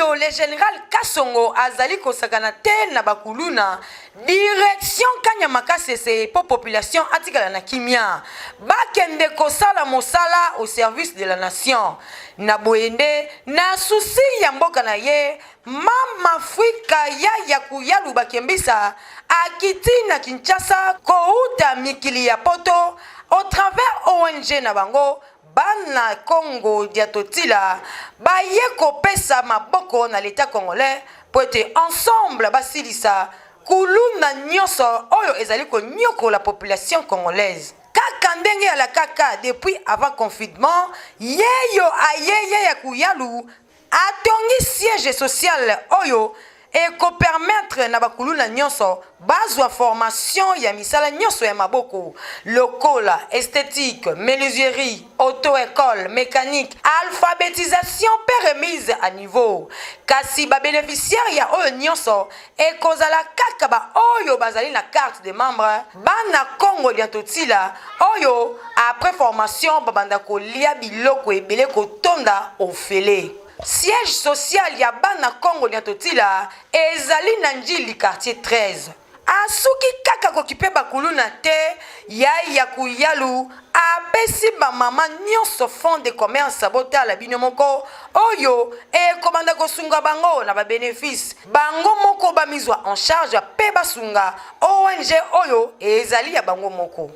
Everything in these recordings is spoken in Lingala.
oyo le général Kasongo azali kosakana te na bakuluna direction Kanyama Kasese pour population atikala na kimia bakende kosala mosala au service de la nation na boyende na souci ya mboka na ye Mama Afrika ya kuyalu bakembisa akiti na Kinshasa kouta mikili ya poto au travers ONG na bango Bana Congo Diatotila baye kopesa maboko na l'état congolais pour être ensemble basilisa kuluna nyoso oyo ezali ko nyoko la population congolaise kaka ndenge ya la kaka depuis avant confinement yeyo ayeye ya kuyalu atongi siège social oyo et ko permettre na bakuluna nyonso bazwa formation ya misala nyonso ya maboko lokola esthétique menuiserie auto-école mécanique alphabétisation pe remise à niveau kasi ba bénéficiaire ya oyo nyonso e kozala kaka ba oyo bazali na carte de membre bana Congo Diatotila oyo après formation babanda kolia biloko ebele kotonda ofele siège social ya bana Congo Diatotila ezali na njili quartier 13 asuki kaka kokipe bakuluna te ya kuyalu apesi ba mama nyonso fond de commerce botala bino moko oyo e komanda kosunga bango na ba bénéfice bango moko bamizwa en charge pe basunga ONG oyo ezali ya bango moko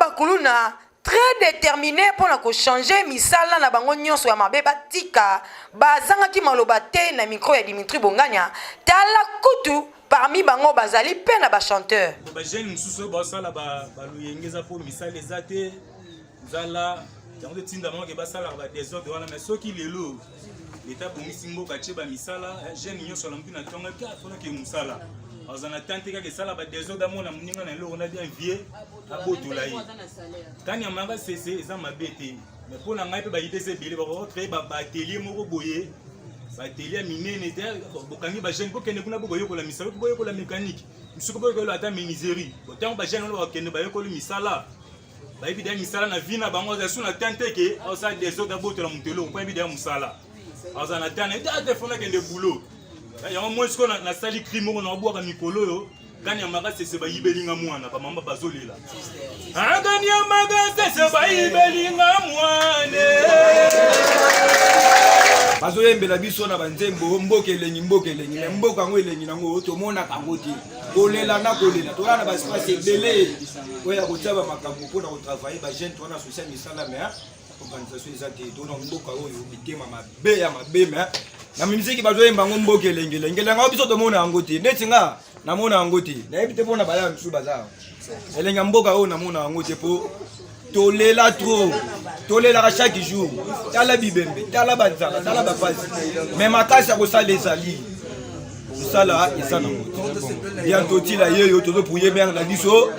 bakuluna très déterminé pour na ko changer misala na bango nyonso ya mabe batika bazanga ki maloba te na micro ya Dimitri Bonganya tala kutu parmi bango bazali pe na ba chanteur ba jeune mususu ba sala ba luyengeza po misala ezate zala tango tinda bango ke ba sala ba désordre wana mais soki lelo l'état bomisi mboka che ba misala jeune nyonso la mpina tonga ka fona ke musala azana tante ka ke sala ba désordre mona muninga na lelo na bien vieux abotola yi tani amanga cc eza mabete mais pour la ngai pe ba idée c'est bilé ba créer ba atelier moko boye ba atelier minene te bokangi ba jeune bokende kuna boyo ko la misala boyo ko la mécanique misuko boyo ko la ta menuiserie botango ba jeune lo bakende bayo ko le misala ba ibida misala na vina bango za suna tante ke osa désordre abotola mutelo ko ibida musala azana tane ta telefone kende boulot ya moi ce qu'on a sali crime on a boire mikolo yo ganya maga c'est ba yibelinga mwana ba mama bazolela ganya maga c'est ba yibelinga mwana bazoyembela biso na banzembo mbokelengi mais mboka ngo elengi nango tomona kango ti kolela na kolela tona ba espace ebele oya kotaba makambo pona ko travailler ba jeune tona social misala mais organisation ezate tona mboka oyo bitema mabe ya mabe mais na miziki bazoyemba ngo mbokelengi ngo biso tomona yango ti netinga namona yango te na ebite pona baya msu bazao elenga mboka oyo namona yango te po tolela trop tolela chaque jour tala bibembe tala banzala tala bafasi mais makasi ya kosala ezali kosala eza na moto bientôt tila yeyo tozo pouye bien na biso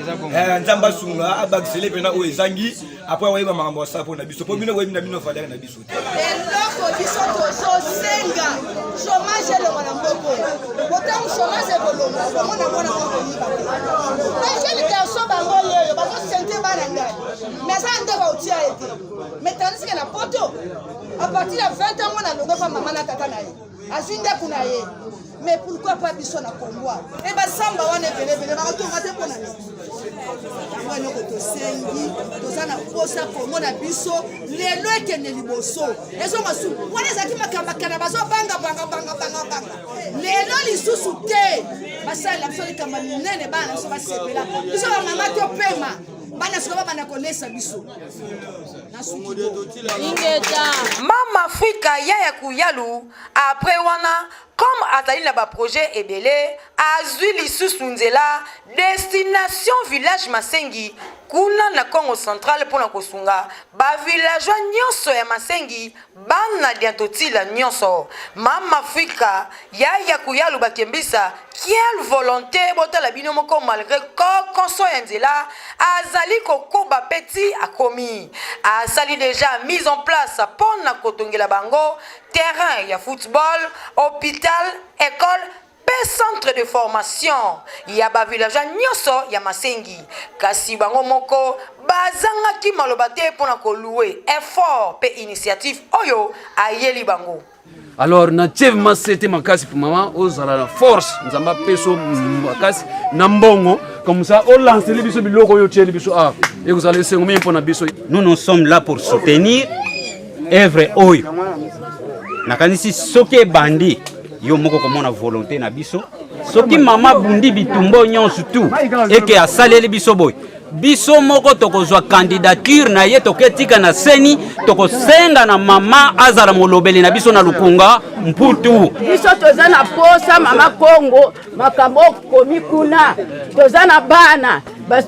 nzamba sunga abakisele pena oyo ezangi après wayeba makambo ya sapo na biso po bino webi na bino fadaka na biso eloko biso tozosenga chômage elongo na mboko botango chômage ebolonga bongo na mona kokoyiba bajeli garso bango yeyo bazosente bana ngai mais ça nde bautia ete mais tandis que na poto à partir de 20 ans mona longo pa mama na tata na ye azwi ndeku na ye mais pourquoi pas biso na komboa e basamba wana ebelebele bakatonga te mpona nini yango eloko tosengi toza na posa komona biso lelo ekende liboso ezomasu wana ezalaki makambakana bazobangabangabangabanga lelo lisusu te basalela biso likambo minene bana biso basepela biso bamama topema bana sikoyo babanda kolesa biso Mama Afrika ya kuyalu après wana comme azali na ba projet ebele azwi lisusu nzela destination village Masengi kuna na Congo central pona kosunga ba villageois nyonso ya Masengi bana Diatotila nyonso Mama Afrika ya kuyalu bakembisa quelle volonté botala bino moko malgré konso ya nzela azali kokoba petit akomi asali déjà mise en place pona kotongela bango terrain ya football hôpital école pe centre de formation ya ba villageois nyoso ya Masengi kasi bango moko bazangaki maloba te mpona koluwe effort pe initiative oyo ayeli bango. Alors na chef masete makasi pour maman ozala la force nzamba peso makasi na mbongo comme ça on lance les biso biloko yo tieli biso ah et vous allez sengo même pona biso. Nous sommes là pour soutenir œuvre oyo nakanisi soki bandi yo moko komona volonté na biso soki mama bundi bitumbo nyonso tout et que asaleli biso boy biso moko tokozwa candidature na ye toketika na seni tokosenga na mama azala molobeli na biso na lukunga mputu biso toza na posa mama Kongo makambo komi kuna toza na bana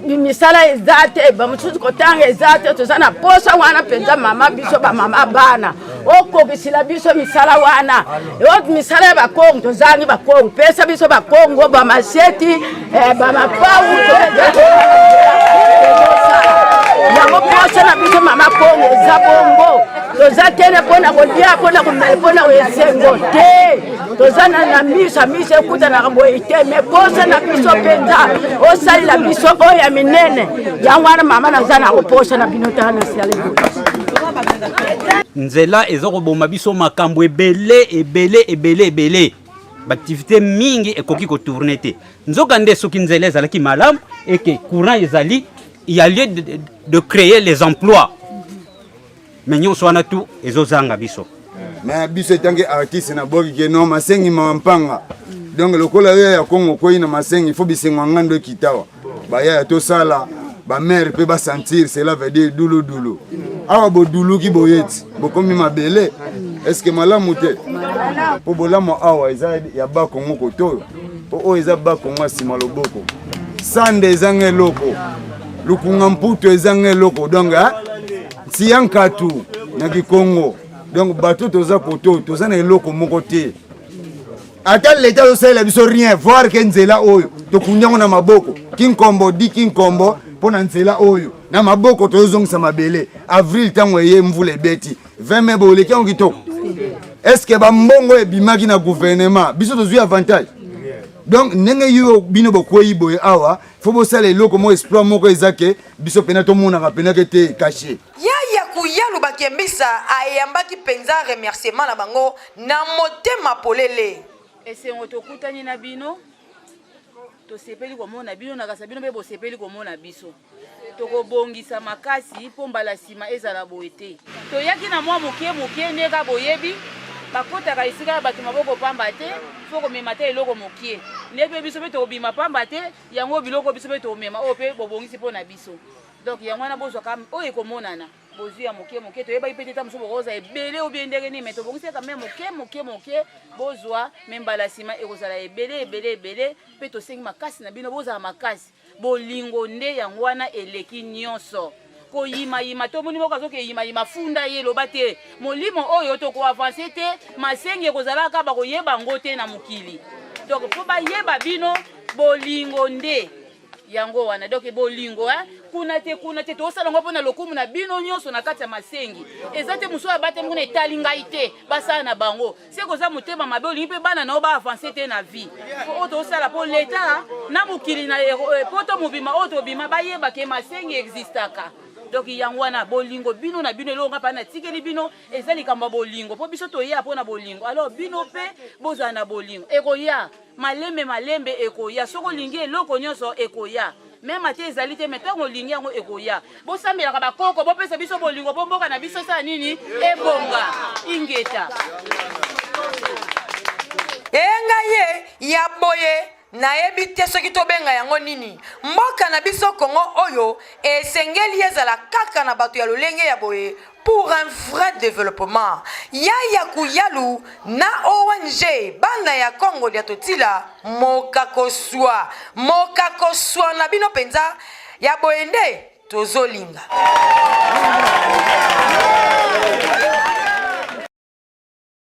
misala ezate bamususu kotanga ezate toza na posa wana penza mama biso ba mama bana okobisila biso misala wana misala ya bakongo tozangi bakongo pesa biso bakongo bamaseti bamapau yango posa na biso mama Kongo eza bongo toza tene mpona kolia mpona komela mpona koyesengo te toza na miso ekutanaka boye te me posa na biso mpenza osalela biso oyo ya minene yango wana mama naza na koposa na bino taka na siale nzela eza koboma biso makambo ebele baaktivité mingi ekoki kotourne te nzoka nde soki nzela ezalaki malamu eke courant ezali il y a lieu de créer les emplois mais nyonso wana tu ezozanga biso mais biso etangi artiste na boki ke no Masengi mampanga donc lokola ya Kongo koyi na Masengi faut bisengo ngando kitawa baya to sala ba mère pe ba sentir cela veut dire dulu awa bo dulu ki boyeti bokomi mabele est-ce que malamu te po bolamo awa eza ya ba Kongo kotoyo po o eza ba Kongo sima loboko sande zange loko lukunga mputo ezange loko donc si yankatu na Kongo donc bato toza poto toza na eloko moko te ata l'état osala biso rien voir que nzela oyo tokunyango na maboko kinkombo di kinkombo pona nzela oyo na maboko tozongisa mabele avril tango eye mvula ebeti 20 mai boleki yango kitoko est-ce que bambongo ebimaki na gouvernement biso tozwi avantage donc ndenge yo bino bokoyi boye awa faut bosala eloko mo exploit moko ezake biso pena tomonaka pena ke te caché yaya kuyalu bakembisa ayambaki penza remerciement na bango na motema polele esengo tokutani na bino tosepeli komona bino nakasa bino mpe bosepeli komona biso tokobongisa makasi mpo mbala nsima ezala boye te toyaki na mwa moke ndeka boyebi bakotaka esika ya bato maboko pamba te fo komema te eloko mokie nde mpe biso mpe tokobima pamba te yango biloko biso mpe tomema oyo mpe bobongisi mpo na biso donc yango wana bozwaka oyo ekomonana bozwi ya moke toyebaki mpe te ta mosu bokoza ebele obie ndenge nini me tobongisaka me moke bozwa me mbala nsima ekozala ebele mpe tosengi makasi na bino bozala makasi bolingo nde yango wana eleki nyonso koyima tomoni moko azoke yima funda ye loba te molimo oyo tokoavanse te Masengi ekozalaka bakoyeba ngo te na mokili donc mpo bayeba bino bolingo nde yango wana donc bolingo kuna te tosala ngo mpona lokumu na bino nyonso na kati ya Masengi eza te mosu abate mona etali ngai te basala na bango se koza motema mabe olingi mpe bana nao baavanse te na vie oyo tosala mpo leta na mokili na poto mobima oyo tobima bayeba ke Masengi existaka donc yango wana bolingo bino na bino elonga pa na tikeli bino eza likambo bolingo po biso toya pona bolingo alors bino pe bozala na bolingo ekoya malembe ekoya soko lingi eloko nyonso ekoya même ate ezali te metango lingi yango ekoya bosambelaka bakoko bopesa biso bolingo po mboka na biso sa nini ebonga ingeta enga ye ya boye nayebi te soki tobenga yango nini mboka na biso Kongo oyo esengeli ezala kaka na bato ya lolenge ya boye pour un vrai développement yaya kuyalu na ONG bana ya Kongo ya totila mokakoswa na bino penza ya boye nde tozolinga